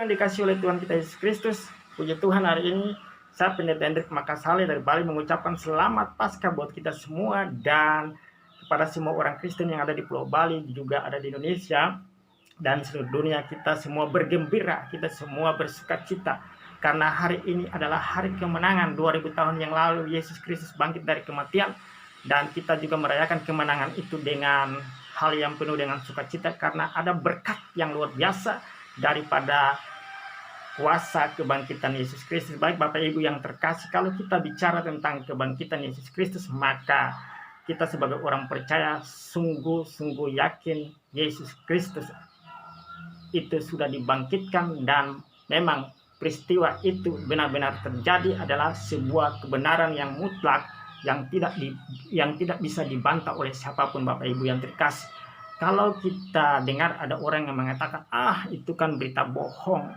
yang dikasih oleh Tuhan kita Yesus Kristus, puji Tuhan hari ini saya Pendeta Hendrik Makasale dari Bali mengucapkan selamat Paskah buat kita semua dan kepada semua orang Kristen yang ada di Pulau Bali, juga ada di Indonesia dan seluruh dunia. Kita semua bergembira, kita semua bersukacita karena hari ini adalah hari kemenangan. 2000 tahun yang lalu Yesus Kristus bangkit dari kematian, dan kita juga merayakan kemenangan itu dengan hal yang penuh dengan sukacita karena ada berkat yang luar biasa daripada kuasa kebangkitan Yesus Kristus. Baik Bapak Ibu yang terkasih, kalau kita bicara tentang kebangkitan Yesus Kristus, maka kita sebagai orang percaya sungguh-sungguh yakin Yesus Kristus itu sudah dibangkitkan, dan memang peristiwa itu benar-benar terjadi, adalah sebuah kebenaran yang mutlak yang tidak bisa dibantah oleh siapapun. Bapak Ibu yang terkasih, kalau kita dengar ada orang yang mengatakan itu kan berita bohong,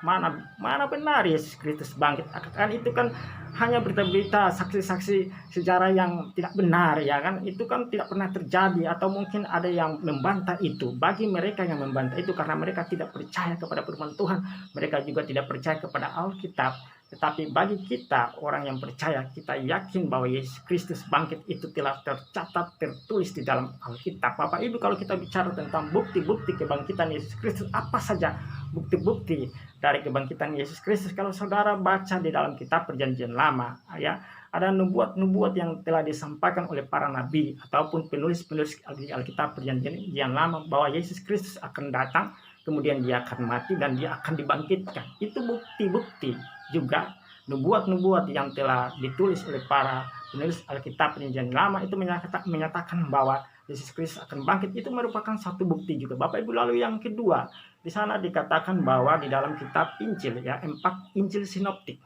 mana benar Yesus Kristus bangkit, kan itu kan hanya berita-berita saksi-saksi sejarah yang tidak benar, ya kan, itu kan tidak pernah terjadi. Atau mungkin ada yang membantah itu. Bagi mereka yang membantah itu karena mereka tidak percaya kepada firman Tuhan, mereka juga tidak percaya kepada Alkitab. Tetapi bagi kita orang yang percaya, kita yakin bahwa Yesus Kristus bangkit itu telah tercatat, tertulis di dalam Alkitab. Bapak Ibu, kalau kita bicara tentang bukti-bukti kebangkitan Yesus Kristus, apa saja bukti-bukti dari kebangkitan Yesus Kristus? Kalau saudara baca di dalam kitab Perjanjian Lama, ya, ada nubuat-nubuat yang telah disampaikan oleh para nabi ataupun penulis-penulis di Alkitab Perjanjian Lama bahwa Yesus Kristus akan datang, kemudian dia akan mati dan dia akan dibangkitkan. Itu bukti-bukti. Juga nubuat-nubuat yang telah ditulis oleh para penulis Alkitab Perjanjian Lama itu menyatakan bahwa Yesus Kristus akan bangkit. Itu merupakan satu bukti juga, Bapak Ibu. Lalu yang kedua, di sana dikatakan bahwa di dalam kitab Injil, ya, 4 Injil sinoptik,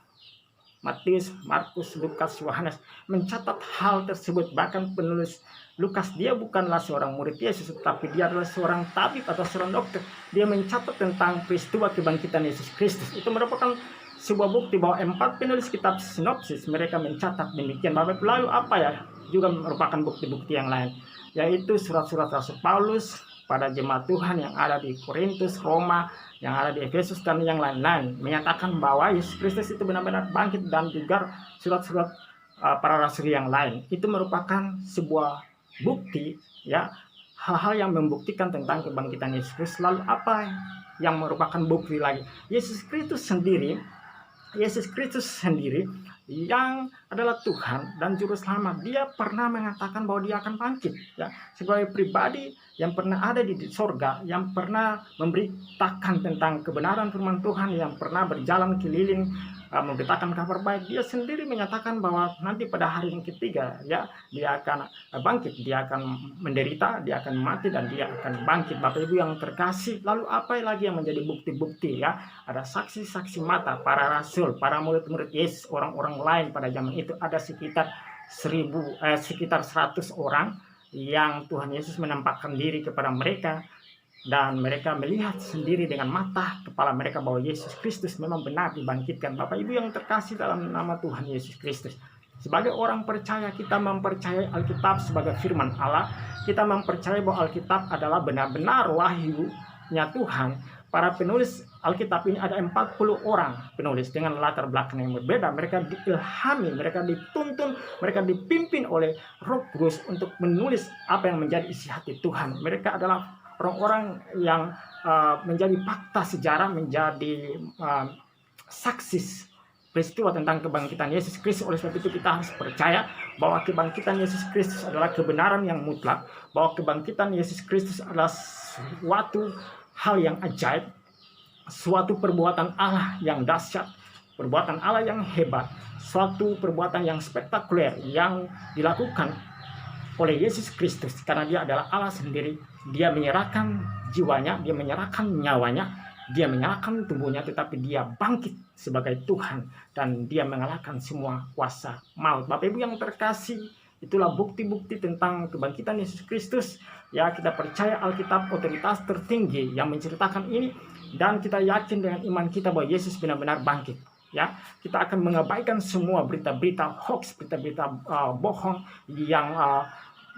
Matius, Markus, Lukas, Yohanes, mencatat hal tersebut. Bahkan penulis Lukas, dia bukanlah seorang murid Yesus, tetapi dia adalah seorang tabib atau seorang dokter. Dia mencatat tentang peristiwa kebangkitan Yesus Kristus. Itu merupakan sebuah bukti bahwa 4 penulis kitab sinopsis mereka mencatat demikian. Bapak, lalu apa ya? Juga merupakan bukti-bukti yang lain, yaitu surat-surat Rasul Paulus pada jemaat Tuhan yang ada di Korintus, Roma, yang ada di Efesus, dan yang lain-lain, menyatakan bahwa Yesus Kristus itu benar-benar bangkit. Dan juga surat-surat para rasul yang lain, itu merupakan sebuah bukti, ya, hal-hal yang membuktikan tentang kebangkitan Yesus Kristus. Lalu apa yang merupakan bukti lagi? Yesus Kristus sendiri yang adalah Tuhan dan Juru Selamat, dia pernah mengatakan bahwa dia akan bangkit, ya, sebagai pribadi yang pernah ada di sorga, yang pernah memberitakan tentang kebenaran firman Tuhan, yang pernah berjalan keliling memberitakan kabar baik. Dia sendiri menyatakan bahwa nanti pada hari yang ketiga, ya, dia akan bangkit, dia akan menderita, dia akan mati, dan dia akan bangkit. Bapak Ibu yang terkasih, lalu apa lagi yang menjadi bukti-bukti, ya? Ada saksi-saksi mata, para rasul, para murid-murid Yesus, orang-orang lain pada zaman itu. Ada sekitar 100 orang yang Tuhan Yesus menampakkan diri kepada mereka, dan mereka melihat sendiri dengan mata kepala mereka bahwa Yesus Kristus memang benar dibangkitkan. Bapak Ibu yang terkasih dalam nama Tuhan Yesus Kristus, sebagai orang percaya, kita mempercayai Alkitab sebagai firman Allah. Kita mempercayai bahwa Alkitab adalah benar-benar wahyunya Tuhan. Para penulis Alkitab ini ada 40 orang penulis dengan latar belakang yang berbeda. Mereka diilhami, mereka dituntun, mereka dipimpin oleh Roh Kudus untuk menulis apa yang menjadi isi hati Tuhan. Mereka adalah orang-orang yang menjadi fakta sejarah, menjadi saksi peristiwa tentang kebangkitan Yesus Kristus. Oleh sebab itu kita harus percaya bahwa kebangkitan Yesus Kristus adalah kebenaran yang mutlak, bahwa kebangkitan Yesus Kristus adalah suatu hal yang ajaib, suatu perbuatan Allah yang dahsyat, perbuatan Allah yang hebat, suatu perbuatan yang spektakuler yang dilakukan oleh Yesus Kristus, karena dia adalah Allah sendiri. Dia menyerahkan jiwanya, dia menyerahkan nyawanya, dia menyerahkan tubuhnya, tetapi dia bangkit sebagai Tuhan, dan dia mengalahkan semua kuasa maut. Bapak Ibu yang terkasih, itulah bukti-bukti tentang kebangkitan Yesus Kristus. Ya, kita percaya Alkitab otoritas tertinggi yang menceritakan ini, dan kita yakin dengan iman kita bahwa Yesus benar-benar bangkit. Ya, kita akan mengabaikan semua berita-berita hoax, berita-berita bohong yang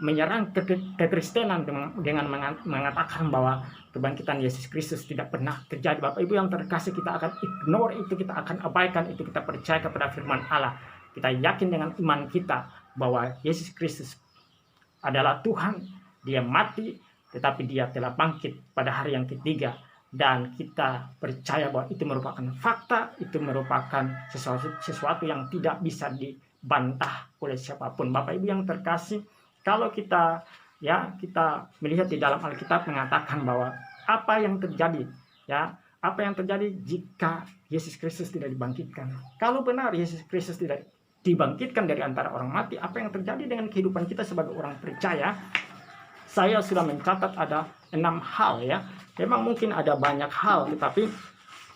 menyerang kekristenan dengan mengatakan bahwa kebangkitan Yesus Kristus tidak pernah terjadi. Bapak Ibu yang terkasih, kita akan ignore itu, kita akan abaikan itu, kita percaya kepada firman Allah. Kita yakin dengan iman kita bahwa Yesus Kristus adalah Tuhan, dia mati, tetapi dia telah bangkit pada hari yang ketiga. Dan kita percaya bahwa itu merupakan fakta, itu merupakan sesuatu yang tidak bisa dibantah oleh siapapun. Bapak Ibu yang terkasih, kalau kita melihat di dalam Alkitab mengatakan bahwa apa yang terjadi jika Yesus Kristus tidak dibangkitkan. Kalau benar Yesus Kristus tidak dibangkitkan dari antara orang mati, apa yang terjadi dengan kehidupan kita sebagai orang percaya? Saya sudah mencatat ada 6 hal ya. Memang mungkin ada banyak hal, tetapi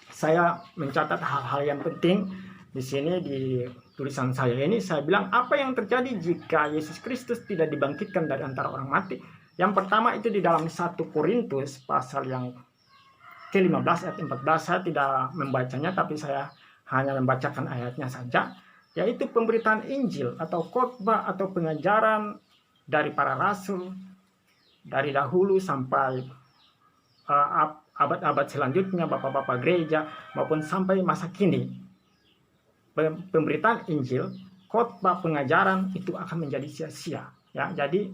saya mencatat hal-hal yang penting di sini di tulisan saya ini. Saya bilang apa yang terjadi jika Yesus Kristus tidak dibangkitkan dari antara orang mati. Yang pertama itu di dalam 1 Korintus pasal yang ke-15 ayat 14. Saya tidak membacanya, tapi saya hanya membacakan ayatnya saja, yaitu pemberitaan Injil atau khotbah atau pengajaran dari para rasul dari dahulu sampai abad-abad selanjutnya, bapak-bapak gereja maupun sampai masa kini. Pemberitaan Injil, khotbah, pengajaran itu akan menjadi sia-sia ya. Jadi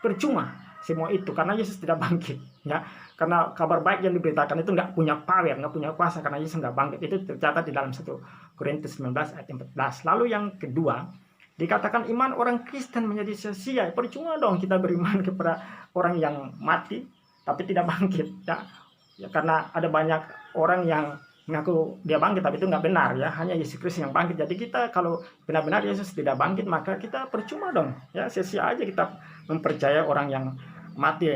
percuma semua itu karena Yesus tidak bangkit ya. Karena kabar baik yang diberitakan itu nggak punya power, nggak punya kuasa karena Yesus nggak bangkit. Itu tercatat di dalam 1 Korintus 19 ayat 14. Lalu yang kedua, dikatakan iman orang Kristen menjadi sia-sia. Percuma dong kita beriman kepada orang yang mati tapi tidak bangkit ya. Karena ada banyak orang yang mengaku dia bangkit tapi itu nggak benar ya, hanya Yesus Kristus yang bangkit. Jadi kita kalau benar-benar Yesus tidak bangkit, maka kita percuma dong ya, sia-sia aja kita mempercayai orang yang mati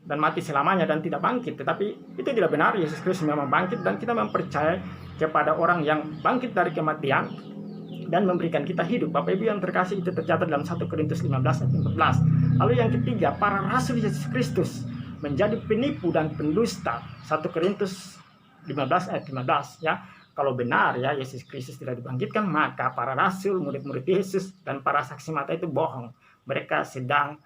dan mati selamanya dan tidak bangkit. Tetapi itu tidak benar, Yesus Kristus memang bangkit dan kita mempercayai kepada orang yang bangkit dari kematian dan memberikan kita hidup. Bapak Ibu yang terkasih, itu tercatat dalam 1 Korintus 15 ayat 14. Lalu yang ketiga, para rasul Yesus Kristus menjadi penipu dan pendusta. 1 Korintus 15 ayat 15 ya. Kalau benar ya Yesus Kristus tidak dibangkitkan, maka para rasul, murid-murid Yesus dan para saksi mata itu bohong. Mereka sedang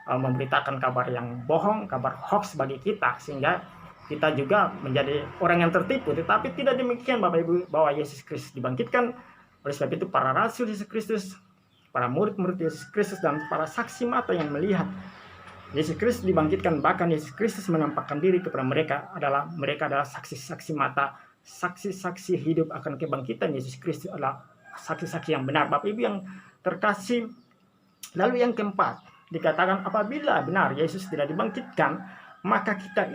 memberitakan kabar yang bohong, kabar hoax bagi kita, sehingga kita juga menjadi orang yang tertipu. Tetapi tidak demikian Bapak Ibu, bahwa Yesus Kristus dibangkitkan. Oleh sebab itu para rasul Yesus Kristus, para murid-murid Yesus Kristus dan para saksi mata yang melihat Yesus Kristus dibangkitkan, bahkan Yesus Kristus menampakkan diri kepada mereka adalah saksi-saksi mata, saksi-saksi hidup akan kebangkitan Yesus Kristus, adalah saksi-saksi yang benar. Bapak Ibu yang terkasih, lalu yang keempat dikatakan apabila benar Yesus tidak dibangkitkan, maka kita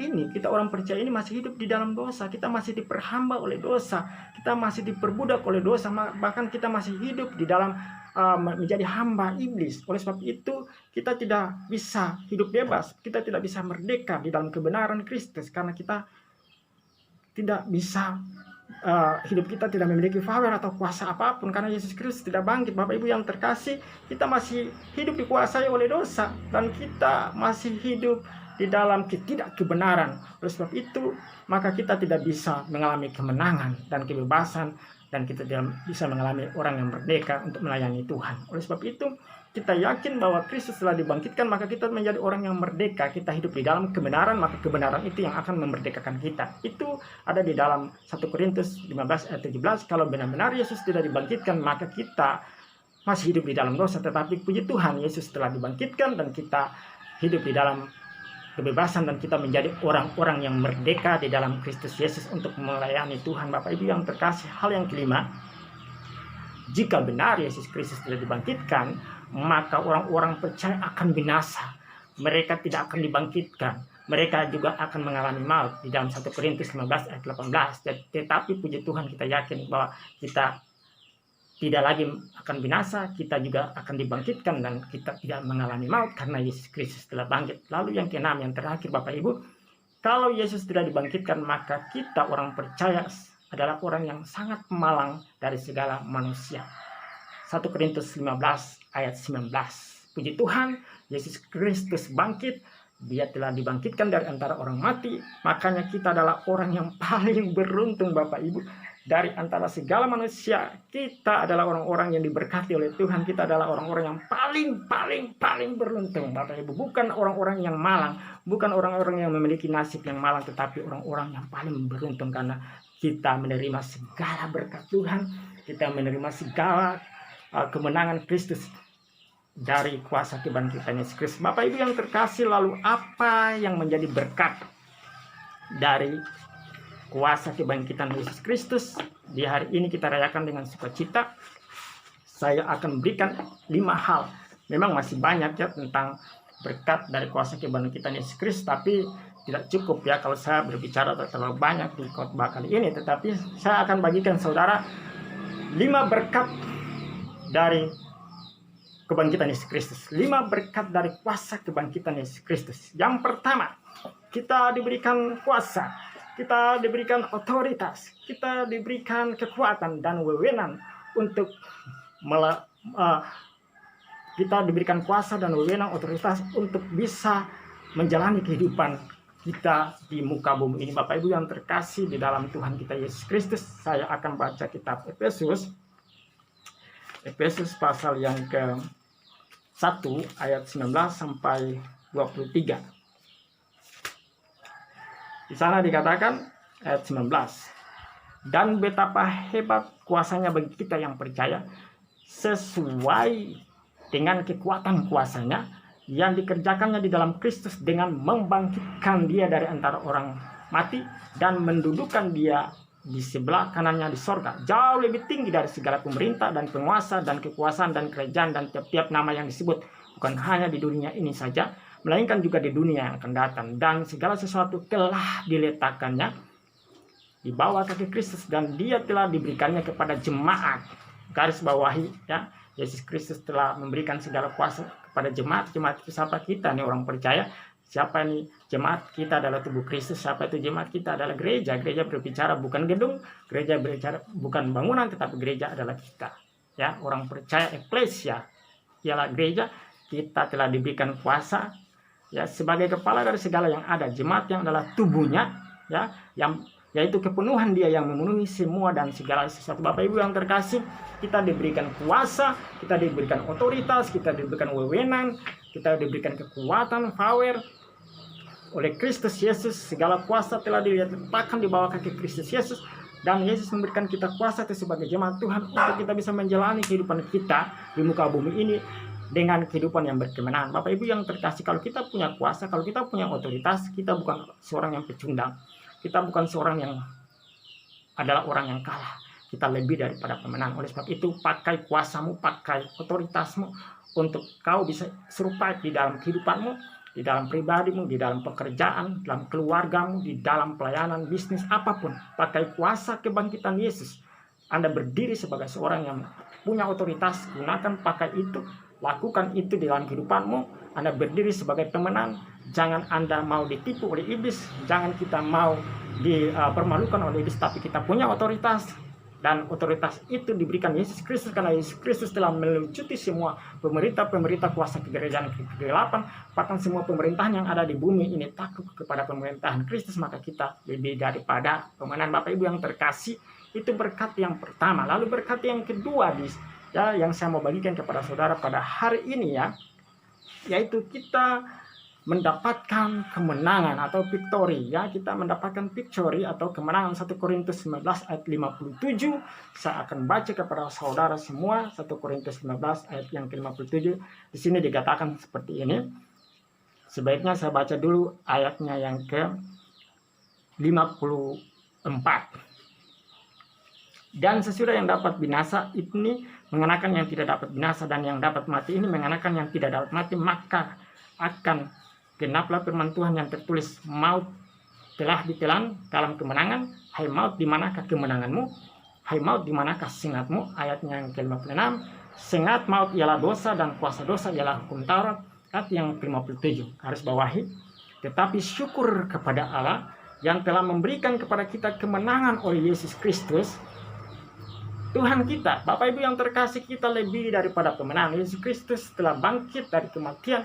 orang percaya ini masih hidup di dalam dosa. Kita masih diperhamba oleh dosa, kita masih diperbudak oleh dosa, bahkan kita masih hidup di dalam menjadi hamba iblis. Oleh sebab itu kita tidak bisa hidup bebas, kita tidak bisa merdeka di dalam kebenaran Kristus, karena kita tidak bisa hidup kita tidak memiliki power atau kuasa apapun karena Yesus Kristus tidak bangkit. Bapak Ibu yang terkasih, kita masih hidup dikuasai oleh dosa dan kita masih hidup di dalam ketidakkebenaran. Oleh sebab itu maka kita tidak bisa mengalami kemenangan dan kebebasan, dan kita tidak bisa mengalami orang yang merdeka untuk melayani Tuhan. Oleh sebab itu kita yakin bahwa Kristus telah dibangkitkan, maka kita menjadi orang yang merdeka. Kita hidup di dalam kebenaran, maka kebenaran itu yang akan memerdekakan kita. Itu ada di dalam 1 Korintus 15 ayat 17. Kalau benar-benar Yesus tidak dibangkitkan, maka kita masih hidup di dalam dosa. Tetapi puji Tuhan, Yesus telah dibangkitkan dan kita hidup di dalam kebebasan, dan kita menjadi orang-orang yang merdeka di dalam Kristus Yesus untuk melayani Tuhan. Bapak Ibu yang terkasih, hal yang kelima, jika benar Yesus Kristus tidak dibangkitkan, maka orang-orang percaya akan binasa. Mereka tidak akan dibangkitkan, mereka juga akan mengalami maut di dalam 1 Korintus 15 ayat 18. Tetapi puji Tuhan, kita yakin bahwa kita tidak lagi akan binasa, kita juga akan dibangkitkan dan kita tidak mengalami maut karena Yesus Kristus telah bangkit. Lalu yang keenam, yang terakhir Bapak Ibu, kalau Yesus tidak dibangkitkan, maka kita orang percaya adalah orang yang sangat malang dari segala manusia. 1 Korintus 15 ayat 19. Puji Tuhan, Yesus Kristus bangkit Dia telah dibangkitkan dari antara orang mati. Makanya kita adalah orang yang paling beruntung Bapak Ibu. Dari antara segala manusia, kita adalah orang-orang yang diberkati oleh Tuhan. Kita adalah orang-orang yang paling beruntung Bapak Ibu. Bukan orang-orang yang malang, bukan orang-orang yang memiliki nasib yang malang, tetapi orang-orang yang paling beruntung karena kita menerima segala berkat Tuhan. Kita menerima segala kemenangan Kristus dari kuasa kebangkitan Yesus Kristus. Bapak Ibu yang terkasih, lalu apa yang menjadi berkat dari kuasa kebangkitan Yesus Kristus? Di hari ini kita rayakan dengan sukacita. Saya akan berikan 5 hal. Memang masih banyak ya tentang berkat dari kuasa kebangkitan Yesus Kristus, tapi tidak cukup ya kalau saya berbicara terlalu banyak di khotbah kali ini. Tetapi saya akan bagikan saudara 5 berkat dari kebangkitan Yesus Kristus. 5 berkat dari kuasa kebangkitan Yesus Kristus. Yang pertama, kita diberikan kuasa, kita diberikan otoritas, kita diberikan kekuatan dan wewenang untuk kita diberikan kuasa dan wewenang, otoritas untuk bisa menjalani kehidupan kita di muka bumi ini. Bapak Ibu yang terkasih di dalam Tuhan kita Yesus Kristus, saya akan baca kitab Efesus pasal yang ke-1 ayat 19 sampai 23. Di sana dikatakan ayat 19, dan betapa hebat kuasanya bagi kita yang percaya, sesuai dengan kekuatan kuasanya yang dikerjakannya di dalam Kristus dengan membangkitkan dia dari antara orang mati dan mendudukkan dia di sebelah kanannya di sorga, jauh lebih tinggi dari segala pemerintah dan penguasa dan kekuasaan dan kerajaan dan tiap-tiap nama yang disebut, bukan hanya di dunia ini saja, melainkan juga di dunia yang akan datang. Dan segala sesuatu telah diletakkannya di bawah kaki Kristus, dan dia telah diberikannya kepada jemaat. Garis bawahi ya, Yesus Kristus telah memberikan segala kuasa kepada jemaat. Jemaat itu siapa? Kita nih orang percaya. Siapa nih jemaat? Kita adalah tubuh Kristus. Siapa itu jemaat? Kita adalah gereja. Gereja berbicara bukan gedung, gereja berbicara bukan bangunan, tetapi gereja adalah kita. Ya, orang percaya, eklesia ialah gereja. Kita telah diberikan kuasa ya sebagai kepala dari segala yang ada. Jemaat yang adalah tubuhnya ya, yang yaitu kepenuhan dia yang memenuhi semua dan segala sesuatu. Bapak Ibu yang terkasih, kita diberikan kuasa, kita diberikan otoritas, kita diberikan wewenang, kita diberikan kekuatan, power oleh Kristus Yesus. Segala kuasa telah diletakkan di bawah kaki Kristus Yesus, dan Yesus memberikan kita kuasa itu sebagai jemaat Tuhan untuk kita bisa menjalani kehidupan kita di muka bumi ini dengan kehidupan yang berkemenangan. Bapak Ibu yang terkasih, kalau kita punya kuasa, kalau kita punya otoritas, kita bukan seorang yang pecundang. Kita bukan seorang yang adalah orang yang kalah. Kita lebih daripada pemenang. Oleh sebab itu, pakai kuasamu, pakai otoritasmu untuk kau bisa survive di dalam kehidupanmu, di dalam pribadimu, di dalam pekerjaan, dalam keluargamu, di dalam pelayanan, bisnis, apapun. Pakai kuasa kebangkitan Yesus. Anda berdiri sebagai seorang yang punya otoritas, gunakan, pakai itu, lakukan itu di dalam kehidupanmu. Anda berdiri sebagai pemenang. Jangan Anda mau ditipu oleh iblis, jangan kita mau dipermalukan oleh iblis, tapi kita punya otoritas, dan otoritas itu diberikan Yesus Kristus, karena Yesus Kristus telah melucuti semua pemerintah kuasa kegelapan, bahkan semua pemerintahan yang ada di bumi ini takut kepada pemerintahan Kristus. Maka kita lebih daripada pemenang. Bapak Ibu yang terkasih, itu berkat yang pertama. Lalu berkat yang kedua ya, yang saya mau bagikan kepada saudara pada hari ini ya, yaitu kita mendapatkan kemenangan atau victory ya. Kita mendapatkan victory atau kemenangan. 1 Korintus 19 ayat 57. Saya akan baca kepada saudara semua 1 Korintus 15 ayat yang ke-57. Di sini dikatakan seperti ini. Sebaiknya saya baca dulu ayatnya yang ke-54. Dan sesudah yang dapat binasa ini mengenakan yang tidak dapat binasa, dan yang dapat mati ini mengenakan yang tidak dapat mati, maka akan genaplah firman Tuhan yang tertulis, maut telah ditelan dalam kemenangan. Hai maut, di manakah kemenanganmu? Hai maut, di manakah sengatmu? Ayatnya yang ke-56. Sengat maut ialah dosa, dan kuasa dosa ialah hukum Taurat. Ayat yang ke-57. Garis bawahi. Tetapi syukur kepada Allah yang telah memberikan kepada kita kemenangan oleh Yesus Kristus Tuhan kita. Bapak Ibu yang terkasih, kita lebih daripada pemenang. Yesus Kristus telah bangkit dari kematian,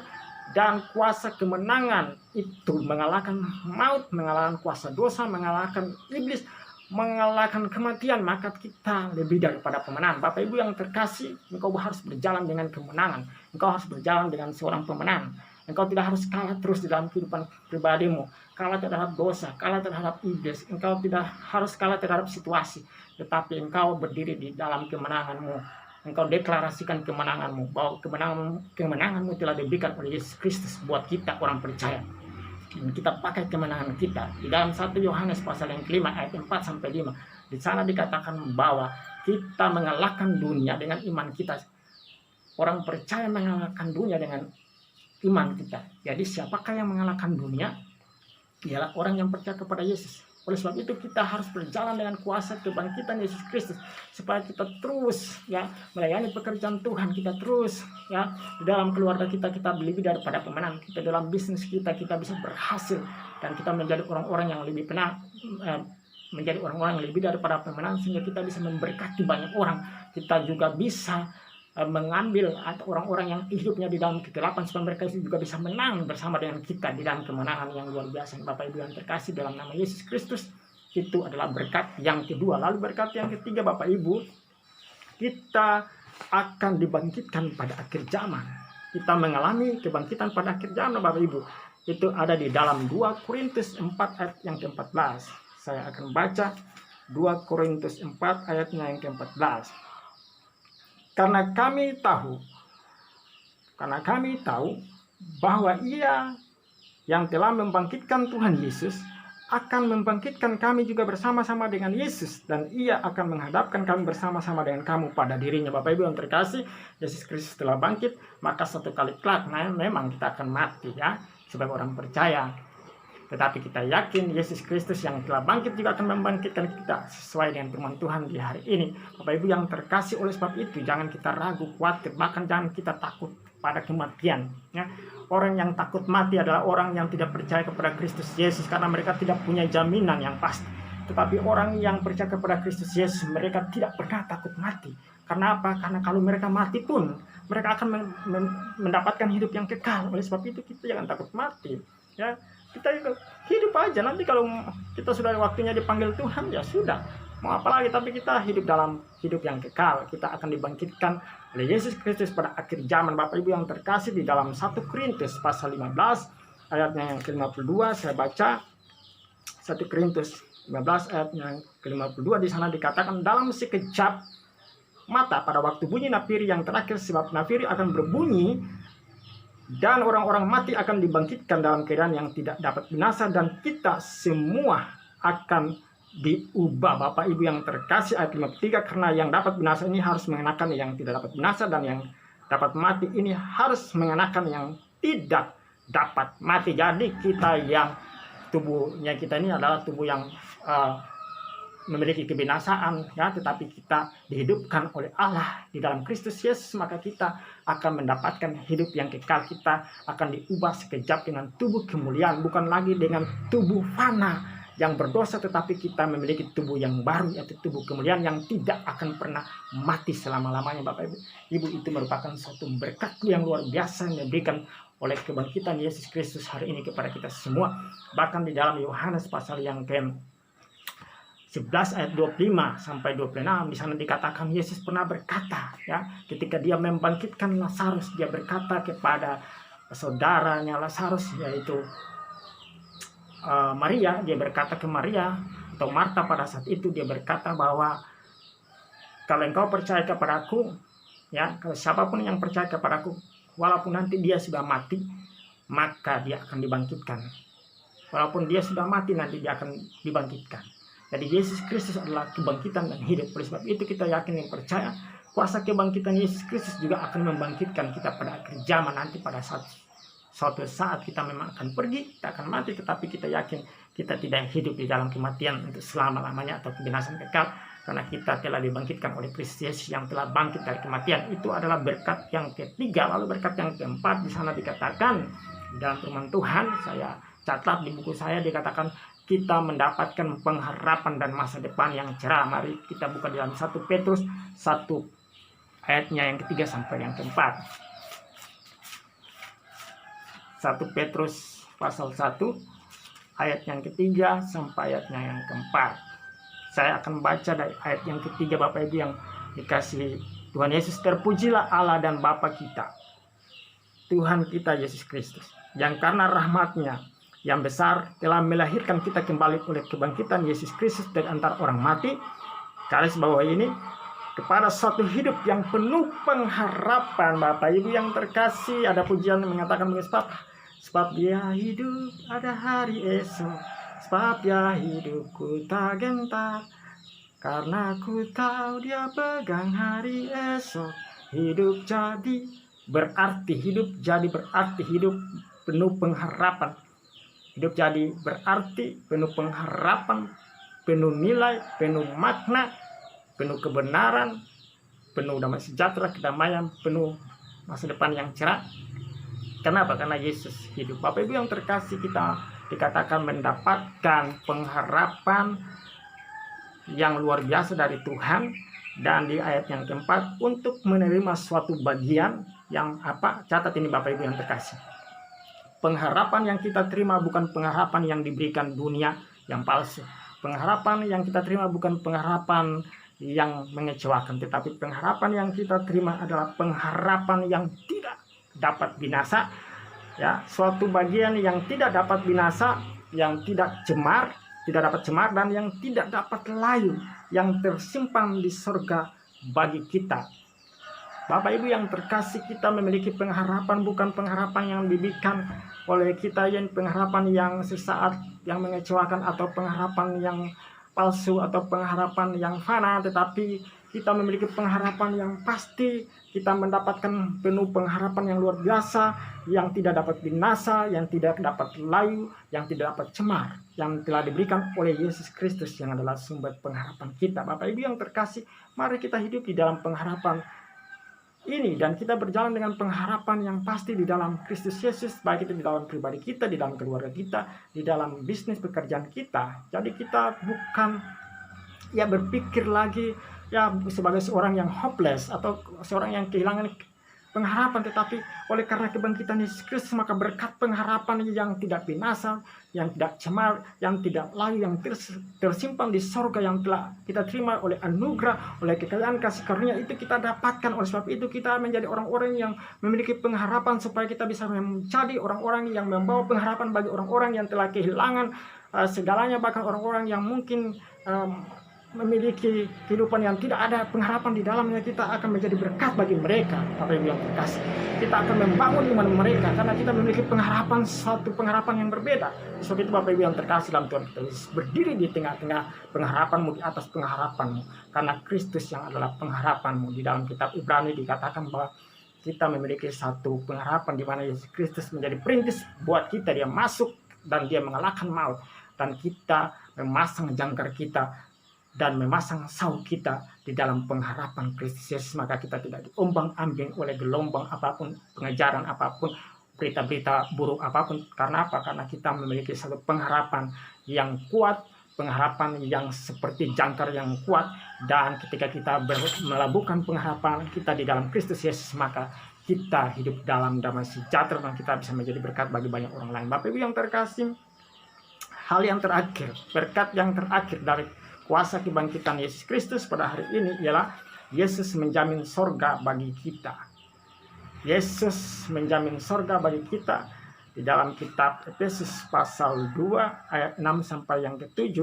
dan kuasa kemenangan itu mengalahkan maut, mengalahkan kuasa dosa, mengalahkan iblis, mengalahkan kematian, maka kita lebih daripada pemenang. Bapak Ibu yang terkasih, engkau harus berjalan dengan kemenangan. Engkau harus berjalan dengan seorang pemenang. Engkau tidak harus kalah terus di dalam kehidupan pribadimu, kalah terhadap dosa, kalah terhadap iblis. Engkau tidak harus kalah terhadap situasi, tetapi engkau berdiri di dalam kemenanganmu. Engkau deklarasikan kemenanganmu, bahwa kemenanganmu telah diberikan oleh Yesus Kristus buat kita orang percaya. Dan kita pakai kemenangan kita. Di dalam 1 Yohanes pasal yang kelima ayat 4-5, di sana dikatakan bahwa kita mengalahkan dunia dengan iman kita. Orang percaya mengalahkan dunia dengan iman kita. Jadi siapakah yang mengalahkan dunia? Ialah orang yang percaya kepada Yesus. Oleh sebab itu kita harus berjalan dengan kuasa kebangkitan Yesus Kristus, supaya kita terus melayani pekerjaan Tuhan, kita terus di dalam keluarga kita lebih daripada pemenang, kita dalam bisnis kita bisa berhasil, dan kita menjadi orang-orang yang lebih menjadi orang-orang yang lebih daripada pemenang, sehingga kita bisa memberkati banyak orang. Kita juga bisa mengambil atau orang-orang yang hidupnya di dalam kegelapan, supaya mereka juga bisa menang bersama dengan kita di dalam kemenangan yang luar biasa. Bapak Ibu yang terkasih, dalam nama Yesus Kristus, itu adalah berkat yang kedua. Lalu berkat yang ketiga, Bapak Ibu, kita akan dibangkitkan pada akhir zaman. Kita mengalami kebangkitan pada akhir zaman, Bapak Ibu. Itu ada di dalam 2 Korintus 4 ayat yang ke-14. Saya akan baca 2 Korintus 4 ayatnya yang ke-14. Karena kami tahu bahwa Ia yang telah membangkitkan Tuhan Yesus akan membangkitkan kami juga bersama-sama dengan Yesus, dan Ia akan menghadapkan kami bersama-sama dengan kamu pada dirinya. Bapak Ibu yang terkasih, Yesus Kristus telah bangkit, maka satu kali kelak memang kita akan mati sebagai orang percaya. Tetapi kita yakin Yesus Kristus yang telah bangkit juga akan membangkitkan kita sesuai dengan firman Tuhan di hari ini. Bapak Ibu yang terkasih, oleh sebab itu jangan kita ragu, khawatir, bahkan jangan kita takut pada kematian. Orang yang takut mati adalah orang yang tidak percaya kepada Kristus Yesus, karena mereka tidak punya jaminan yang pasti. Tetapi orang yang percaya kepada Kristus Yesus, mereka tidak pernah takut mati. Karena apa? Karena kalau mereka mati pun, mereka akan mendapatkan hidup yang kekal. Oleh sebab itu kita jangan takut mati. Kita hidup aja, nanti kalau kita sudah waktunya dipanggil Tuhan, ya sudah, mau apa lagi. Tapi kita hidup dalam hidup yang kekal. Kita akan dibangkitkan oleh Yesus Kristus pada akhir zaman. Bapak Ibu yang terkasih, di dalam 1 Korintus pasal 15 ayatnya yang ke-52, saya baca 1 Korintus 15 ayatnya yang ke-52. Di sana dikatakan, dalam sekejap mata pada waktu bunyi nafiri yang terakhir, sebab nafiri akan berbunyi dan orang-orang mati akan dibangkitkan dalam keadaan yang tidak dapat binasa, dan kita semua akan diubah. Bapak Ibu yang terkasih, ayat 53, karena yang dapat binasa ini harus mengenakan yang tidak dapat binasa, dan yang dapat mati ini harus mengenakan yang tidak dapat mati. Jadi kita yang tubuhnya kita ini adalah tubuh yang memiliki kebinasaan, tetapi kita dihidupkan oleh Allah di dalam Kristus Yesus, maka kita akan mendapatkan hidup yang kekal. Kita akan diubah sekejap dengan tubuh kemuliaan, bukan lagi dengan tubuh fana yang berdosa, tetapi kita memiliki tubuh yang baru, yaitu tubuh kemuliaan yang tidak akan pernah mati selama-lamanya. Bapak Ibu, itu merupakan suatu berkat yang luar biasa yang diberikan oleh kebangkitan Yesus Kristus hari ini kepada kita semua. Bahkan di dalam Yohanes pasal yang ke-11 ayat 25-26, di sana dikatakan Yesus pernah berkata, ketika dia membangkitkan Lazarus, dia berkata kepada saudaranya Lazarus, yaitu Maria. Dia berkata ke Maria atau Marta pada saat itu, dia berkata bahwa kalau engkau percaya kepadaku, kalau siapapun yang percaya kepadaku, walaupun nanti dia sudah mati, maka dia akan dibangkitkan. Walaupun dia sudah mati, nanti dia akan dibangkitkan. Jadi Yesus Kristus adalah kebangkitan dan hidup. Oleh sebab itu kita yakin dan percaya kuasa kebangkitan Yesus Kristus juga akan membangkitkan kita pada akhir zaman nanti. Pada suatu saat kita memang akan pergi, kita akan mati, tetapi kita yakin kita tidak hidup di dalam kematian untuk selama-lamanya atau kebinasaan kekal, karena kita telah dibangkitkan oleh Kristus Yesus yang telah bangkit dari kematian. Itu adalah berkat yang ketiga. Lalu berkat yang keempat, di sana dikatakan dalam firman Tuhan, saya catat di buku saya, dikatakan kita mendapatkan pengharapan dan masa depan yang cerah. Mari kita buka dalam 1 Petrus 1 ayatnya yang ketiga sampai yang keempat. 1 Petrus pasal 1 ayat yang ketiga sampai ayatnya yang keempat. Saya akan baca dari ayat yang ketiga, Bapak Ibu yang dikasihi Tuhan Yesus. Terpujilah Allah dan Bapa kita, Tuhan kita Yesus Kristus, yang karena rahmat-Nya yang besar telah melahirkan kita kembali oleh kebangkitan Yesus Kristus dari antara orang mati. Garis bawah ini, kepada suatu hidup yang penuh pengharapan. Bapak Ibu yang terkasih, ada pujian yang mengatakan sebab dia hidup ada hari esok, sebab dia hidupku tak gentar, karena ku tahu dia pegang hari esok. Hidup jadi berarti hidup penuh pengharapan. Hidup jadi berarti penuh pengharapan, penuh nilai, penuh makna, penuh kebenaran, penuh damai sejahtera, kedamaian, penuh masa depan yang cerah. Kenapa? Karena Yesus hidup. Bapak Ibu yang terkasih, kita dikatakan mendapatkan pengharapan yang luar biasa dari Tuhan. Dan di ayat yang keempat, untuk menerima suatu bagian yang apa? Catat ini Bapak Ibu yang terkasih. Pengharapan yang kita terima bukan pengharapan yang diberikan dunia yang palsu. Pengharapan yang kita terima bukan pengharapan yang mengecewakan, tetapi pengharapan yang kita terima adalah pengharapan yang tidak dapat binasa, ya, suatu bagian yang tidak dapat binasa, yang tidak dapat cemar dan yang tidak dapat layu, yang tersimpan di surga bagi kita. Bapak Ibu yang terkasih, kita memiliki pengharapan bukan pengharapan yang diberikan oleh kita, yang pengharapan yang sesaat yang mengecewakan, atau pengharapan yang palsu, atau pengharapan yang fana, tetapi kita memiliki pengharapan yang pasti. Kita mendapatkan penuh pengharapan yang luar biasa, yang tidak dapat binasa, yang tidak dapat layu, yang tidak dapat cemar, yang telah diberikan oleh Yesus Kristus yang adalah sumber pengharapan kita. Bapak Ibu yang terkasih, mari kita hidup di dalam pengharapan ini, dan kita berjalan dengan pengharapan yang pasti di dalam Kristus Yesus, baik itu di dalam pribadi kita, di dalam keluarga kita, di dalam bisnis pekerjaan kita. Jadi kita bukan berpikir lagi sebagai seorang yang hopeless atau seorang yang kehilangan pengharapan, tetapi oleh karena kebangkitan Yesus Kristus, maka berkat pengharapan yang tidak binasa, yang tidak cemar, yang tidak layu, yang tersimpan di surga, yang telah kita terima oleh anugerah, oleh kekayaan kasih karunia itu kita dapatkan. Oleh sebab itu kita menjadi orang-orang yang memiliki pengharapan, supaya kita bisa menjadi orang-orang yang membawa pengharapan bagi orang-orang yang telah kehilangan segalanya, bahkan orang-orang yang mungkin memiliki kehidupan yang tidak ada pengharapan di dalamnya. Kita akan menjadi berkat bagi mereka. Bapak Ibu yang terkasih, kita akan membangun iman mereka karena kita memiliki pengharapan, suatu pengharapan yang berbeda. Sebab itu Bapak Ibu yang terkasih dalam Tuhan, kita berdiri di tengah-tengah pengharapanmu, di atas pengharapanmu, karena Kristus yang adalah pengharapanmu. Di dalam kitab Ibrani dikatakan bahwa kita memiliki satu pengharapan di mana Yesus Kristus menjadi perintis buat kita. Dia masuk dan dia mengalahkan maut, dan kita memasang jangkar kita dan memasang sauk kita di dalam pengharapan Kristus Yesus. Maka kita tidak diombang-ambing oleh gelombang apapun, pengejaran apapun, berita-berita buruk apapun. Karena apa? Karena kita memiliki satu pengharapan yang kuat, pengharapan yang seperti jangkar yang kuat. Dan ketika kita melabuhkan pengharapan kita di dalam Kristus Yesus, maka kita hidup dalam damai sejahtera, dan kita bisa menjadi berkat bagi banyak orang lain. Bapak Ibu yang terkasih, hal yang terakhir, berkat yang terakhir dari kuasa kebangkitan Yesus Kristus pada hari ini ialah Yesus menjamin sorga bagi kita. Yesus menjamin sorga bagi kita. Di dalam kitab Efesus pasal 2 ayat 6 sampai yang ke-7,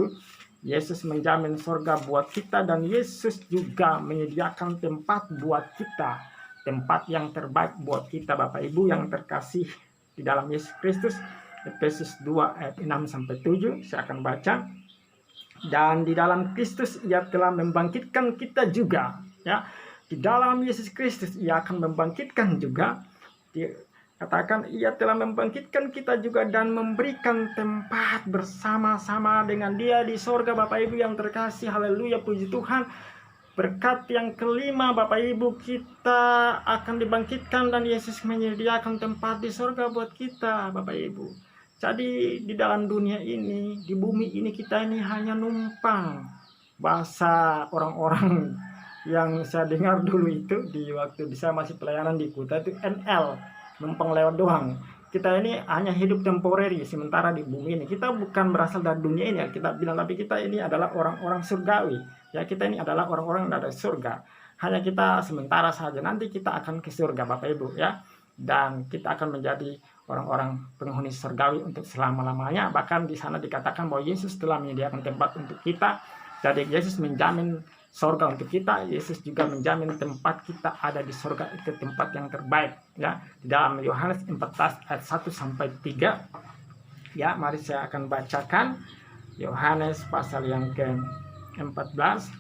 Yesus menjamin sorga buat kita, dan Yesus juga menyediakan tempat buat kita, tempat yang terbaik buat kita. Bapak Ibu yang terkasih di dalam Yesus Kristus, Efesus 2 ayat 6 sampai 7, saya akan baca. Dan di dalam Kristus ia telah membangkitkan kita juga, ya. Di dalam Yesus Kristus ia akan membangkitkan juga. Dikatakan ia telah membangkitkan kita juga dan memberikan tempat bersama-sama dengan dia di sorga. Bapak Ibu yang terkasih, haleluya, puji Tuhan. Berkat yang kelima, Bapak Ibu, kita akan dibangkitkan dan Yesus menyediakan tempat di sorga buat kita, Bapak Ibu. Jadi di dalam dunia ini, di bumi ini, kita ini hanya numpang. Bahasa orang-orang yang saya dengar dulu itu, di waktu saya masih pelayanan di Kuta itu, NL, numpang lewat doang. kita ini hanya hidup temporary sementara di bumi ini. Kita bukan berasal dari dunia ini ya, kita bilang, tapi kita ini adalah orang-orang surgawi. Ya, kita ini adalah orang-orang dari surga. Hanya kita sementara saja, nanti kita akan ke surga Bapak Ibu ya. Dan kita akan menjadi orang-orang penghuni surgawi untuk selama-lamanya. Bahkan di sana dikatakan bahwa Yesus telah menyediakan tempat untuk kita. Jadi Yesus menjamin surga untuk kita. Yesus juga menjamin tempat kita ada di surga, itu tempat yang terbaik ya. Di dalam Yohanes 14 ayat 1 sampai 3 ya, mari saya akan bacakan Yohanes pasal yang ke-14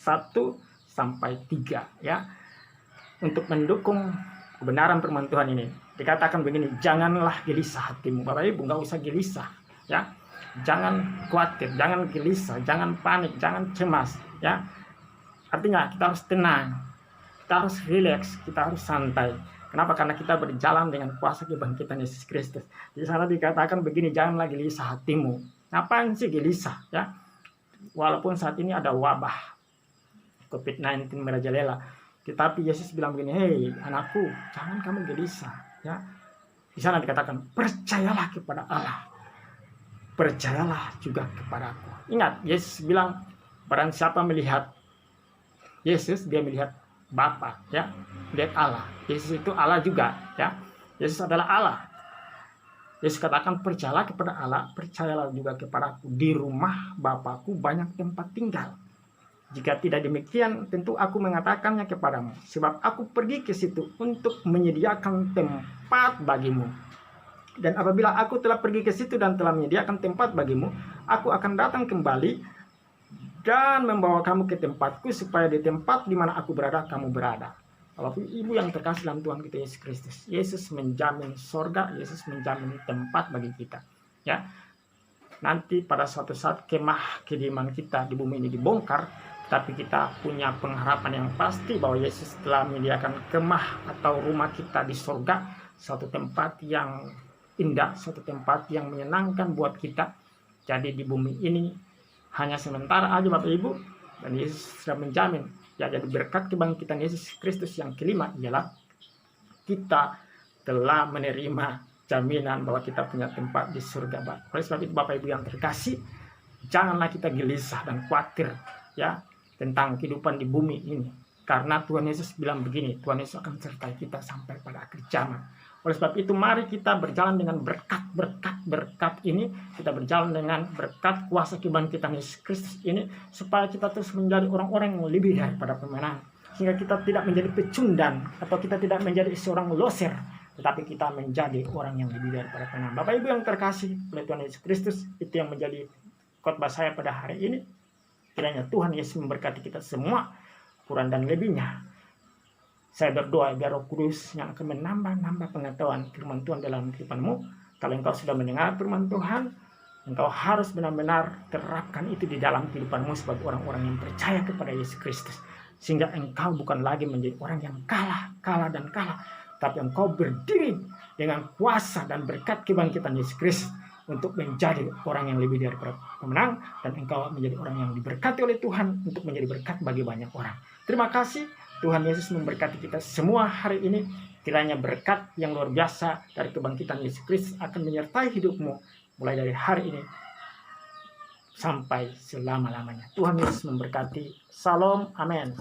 1 sampai 3 ya. Untuk mendukung kebenaran firman Tuhan ini dikatakan begini, janganlah gelisah hatimu. Bapak Ibu, nggak usah gelisah ya. Jangan khawatir, jangan gelisah, jangan panik, jangan cemas ya. Artinya kita harus tenang, kita harus rileks, kita harus santai. Kenapa? Karena kita berjalan dengan kuasa kebangkitan Yesus Kristus. Di sana dikatakan begini, janganlah gelisah hatimu. Ngapain sih gelisah ya? Walaupun saat ini ada wabah COVID-19 merajalela, tetapi Yesus bilang begini, hei anakku, jangan kamu gelisah ya. Di sana dikatakan, percayalah kepada Allah, percayalah juga kepadaku. Ingat, Yesus bilang, barang siapa melihat Yesus, dia melihat Bapa ya, melihat Allah. Yesus itu Allah juga ya. Yesus adalah Allah. Yesus katakan, percayalah kepada Allah, percayalah juga kepadaku. Di rumah Bapakku banyak tempat tinggal. Jika tidak demikian, tentu aku mengatakannya kepadamu. Sebab aku pergi ke situ untuk menyediakan tempat bagimu. Dan apabila aku telah pergi ke situ dan telah menyediakan tempat bagimu, aku akan datang kembali dan membawa kamu ke tempatku, supaya di tempat di mana aku berada, kamu berada. Bapak Ibu yang terkasih dalam Tuhan kita Yesus Kristus, Yesus menjamin sorga, Yesus menjamin tempat bagi kita. Ya, nanti pada suatu saat kemah kediaman kita di bumi ini dibongkar, tapi kita punya pengharapan yang pasti bahwa Yesus telah menyediakan kemah atau rumah kita di sorga, suatu tempat yang indah, suatu tempat yang menyenangkan buat kita. Jadi di bumi ini hanya sementara aja Bapak Ibu, dan Yesus sudah menjamin. Ya, jadi berkat kebangkitan Yesus Kristus yang kelima ialah kita telah menerima jaminan bahwa kita punya tempat di surga. Oleh sebab itu Bapak Ibu yang terkasih, janganlah kita gelisah dan khawatir ya tentang kehidupan di bumi ini. Karena Tuhan Yesus bilang begini, Tuhan Yesus akan sertai kita sampai pada akhir zaman. Oleh sebab itu mari kita berjalan dengan berkat ini, kita berjalan dengan berkat kuasa kebangkitan Yesus Kristus ini, supaya kita terus menjadi orang-orang yang lebih daripada pemenang. Sehingga kita tidak menjadi pecundang, atau kita tidak menjadi seorang loser, tetapi kita menjadi orang yang lebih daripada pemenang. Bapak Ibu yang terkasih oleh Tuhan Yesus Kristus, itu yang menjadi khotbah saya pada hari ini. Kiranya Tuhan Yesus memberkati kita semua, kurang dan lebihnya. Saya berdoa biar Roh Kudus yang akan menambah pengetahuan firman Tuhan dalam kehidupanmu. Kalau engkau sudah mendengar firman Tuhan, engkau harus benar-benar terapkan itu di dalam kehidupanmu sebagai orang-orang yang percaya kepada Yesus Kristus. Sehingga engkau bukan lagi menjadi orang yang kalah, tapi engkau berdiri dengan kuasa dan berkat kebangkitan Yesus Kristus untuk menjadi orang yang lebih daripada pemenang, dan engkau menjadi orang yang diberkati oleh Tuhan untuk menjadi berkat bagi banyak orang. Terima kasih. Tuhan Yesus memberkati kita semua hari ini. Kiranya berkat yang luar biasa dari kebangkitan Yesus Kristus akan menyertai hidupmu mulai dari hari ini sampai selama-lamanya. Tuhan Yesus memberkati. Salam, amin.